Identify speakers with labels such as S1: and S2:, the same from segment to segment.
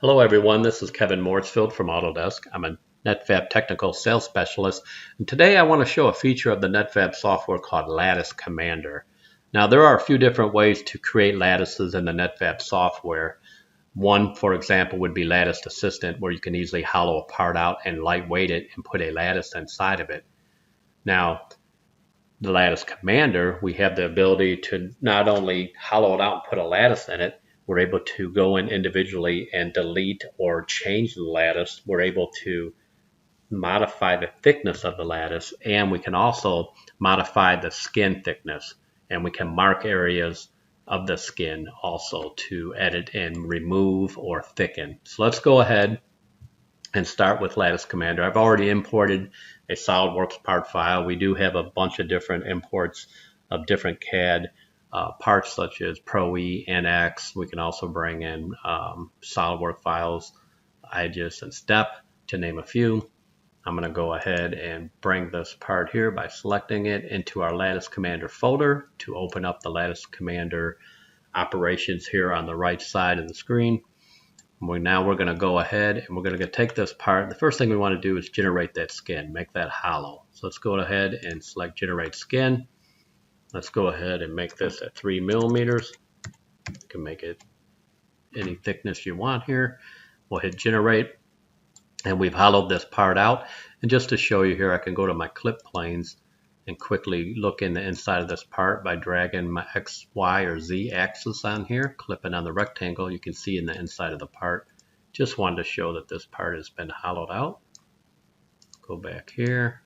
S1: Hello everyone, this is Kevin Morsfield from Autodesk. I'm a Netfabb technical sales specialist, and today I want to show a feature of the Netfabb software called Lattice Commander. Now there are a few different ways to create lattices in the Netfabb software. One, for example, would be Lattice Assistant, where you can easily hollow a part out and lightweight it and put a lattice inside of it. Now, the Lattice Commander, we have the ability to not only hollow it out and put a lattice in it, we're able to go in individually and delete or change the lattice. We're able to modify the thickness of the lattice, and we can also modify the skin thickness, and we can mark areas of the skin also to edit and remove or thicken. So let's go ahead and start with Lattice Commander. I've already imported a SolidWorks part file. We do have a bunch of different imports of different CAD parts such as Pro-E, NX. We can also bring in SolidWorks files, IGES, and STEP, to name a few. I'm going to go ahead and bring this part here by selecting it into our Lattice Commander folder to open up the Lattice Commander operations here on the right side of the screen. Now we're going to go ahead and we're going to take this part. The first thing we want to do is generate that skin, make that hollow. So let's go ahead and select Generate Skin. Let's go ahead and make this at 3 millimeters. You can make it any thickness you want here. We'll hit Generate, and we've hollowed this part out. And just to show you here, I can go to my clip planes and quickly look in the inside of this part by dragging my X, Y, or Z axis on here, clipping on the rectangle. You can see in the inside of the part. Just wanted to show that this part has been hollowed out. Go back here,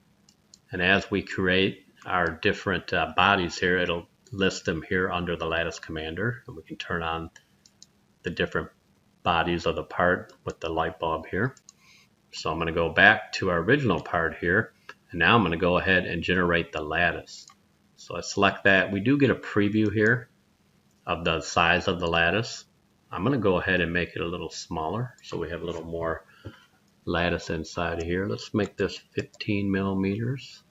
S1: and as we create our different bodies here, it'll list them here under the Lattice Commander, and we can turn on the different bodies of the part with the light bulb here. So I'm going to go back to our original part here, and now I'm going to go ahead and generate the lattice. So I select that. We do get a preview here of the size of the lattice. I'm going to go ahead and make it a little smaller so we have a little more lattice inside of here. Let's make this 15 millimeters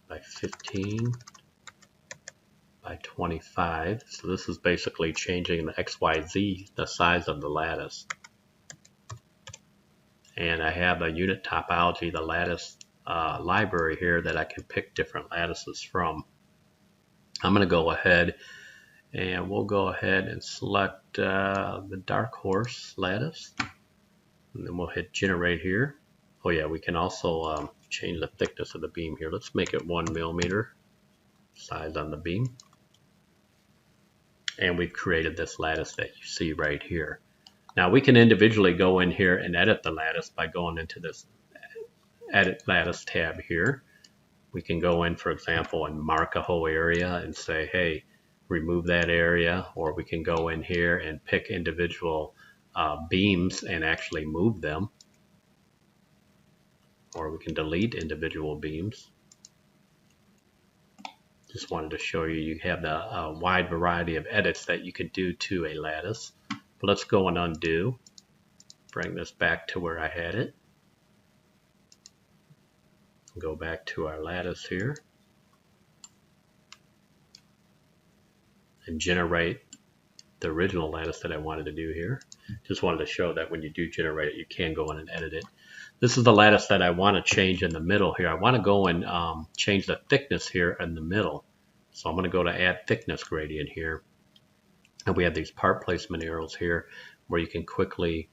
S1: by 15 by 25. So this is basically changing the XYZ, the size of the lattice. And I have a unit topology, the lattice library here, that I can pick different lattices from. I'm going to go ahead and we'll go ahead and select the dark horse lattice, and then we'll hit Generate here. Oh yeah, we can also change the thickness of the beam here. Let's make it 1 millimeter size on the beam, and we've created this lattice that you see right here. Now we can individually go in here and edit the lattice by going into this Edit Lattice tab here. We can go in, for example, and mark a whole area and say, hey, remove that area, or we can go in here and pick individual beams and actually move them, or we can delete individual beams. Just wanted to show you, you have the wide variety of edits that you could do to a lattice. But let's go and undo, bring this back to where I had it. Go back to our lattice here and generate the original lattice that I wanted to do here. Just wanted to show that when you do generate it, you can go in and edit it. This is the lattice that I want to change in the middle here. I want to go and change the thickness here in the middle. So I'm going to go to Add Thickness Gradient here. And we have these part placement arrows here where you can quickly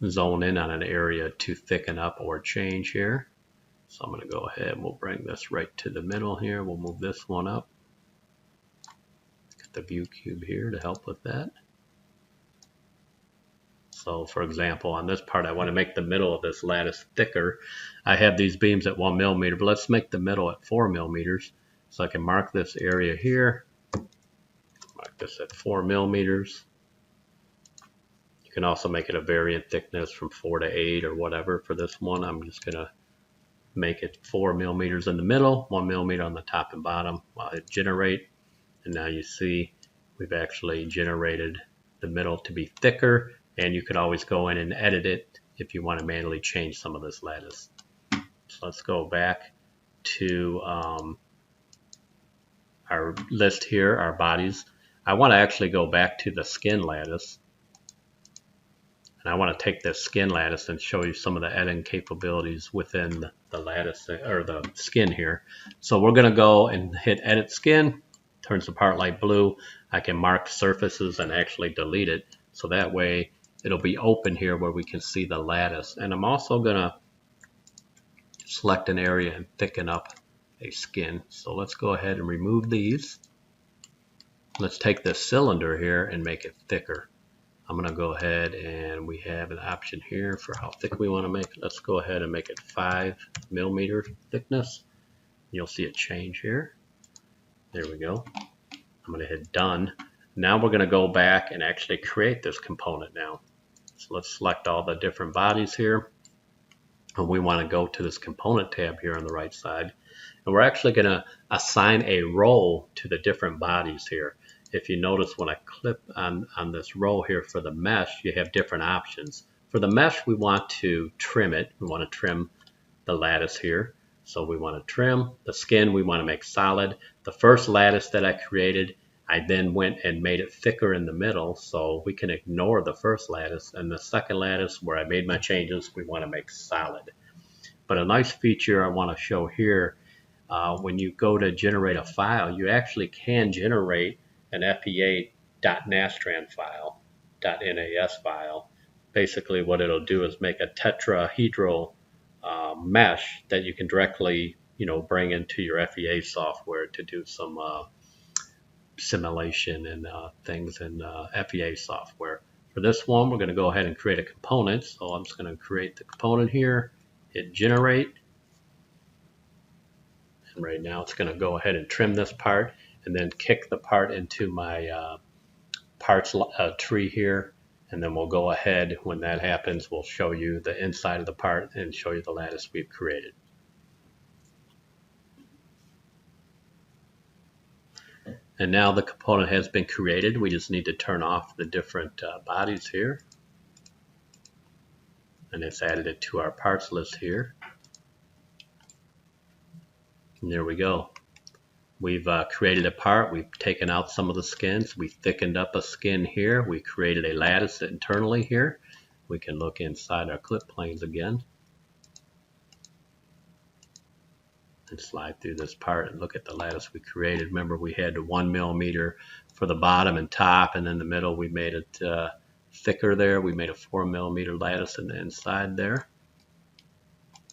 S1: zone in on an area to thicken up or change here. So I'm going to go ahead and we'll bring this right to the middle here. We'll move this one up. Get the view cube here to help with that. So for example, on this part, I want to make the middle of this lattice thicker. I have these beams at 1 millimeter, but let's make the middle at 4 millimeters. So I can mark this area here. Mark this at 4 millimeters. You can also make it a variant thickness from 4 to 8 or whatever. For this one, I'm just going to make it 4 millimeters in the middle, 1 millimeter on the top and bottom. I'll hit Generate, and now you see we've actually generated the middle to be thicker, and you could always go in and edit it if you want to manually change some of this lattice. So let's go back to our list here, our bodies. I want to actually go back to the skin lattice. And I want to take this skin lattice and show you some of the editing capabilities within the lattice or the skin here. So we're going to go and hit edit skin, turns the part light blue. I can mark surfaces and actually delete it. So that way it'll be open here where we can see the lattice. And I'm also going to select an area and thicken up a skin. So let's go ahead and remove these. Let's take this cylinder here and make it thicker. I'm going to go ahead and we have an option here for how thick we want to make it. Let's go ahead and make it 5 millimeter thickness. You'll see it change here. There we go. I'm going to hit done. Now we're going to go back and actually create this component now. So let's select all the different bodies here. And we want to go to this component tab here on the right side. And we're actually going to assign a role to the different bodies here. If you notice when I click on this row here for the mesh, you have different options. For the mesh, we want to trim it. We want to trim the lattice here. So we want to trim the skin. We want to make solid. The first lattice that I created, I then went and made it thicker in the middle, so we can ignore the first lattice. And the second lattice where I made my changes, we want to make solid. But a nice feature I want to show here, when you go to generate a file, you actually can generate an FEA.nastran file, .nas file. Basically what it'll do is make a tetrahedral mesh that you can directly bring into your FEA software to do some simulation and things in FEA software. For this one, we're going to go ahead and create a component. So I'm just going to create the component here, hit generate. And right now it's going to go ahead and trim this part and then kick the part into my parts tree here. And then we'll go ahead, when that happens, we'll show you the inside of the part and show you the lattice we've created. And now the component has been created. We just need to turn off the different bodies here. And it's added it to our parts list here. And there we go. We've created a part. We've taken out some of the skins. We thickened up a skin here. We created a lattice internally here. We can look inside our clip planes again. And slide through this part and look at the lattice we created. Remember, we had 1 millimeter for the bottom and top, and then the middle we made it thicker there. We made a 4 millimeter lattice in the inside there.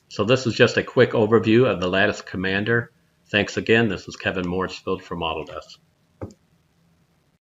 S1: So this is just a quick overview of the Lattice Commander. Thanks again. This is Kevin Morrisfield from Autodesk.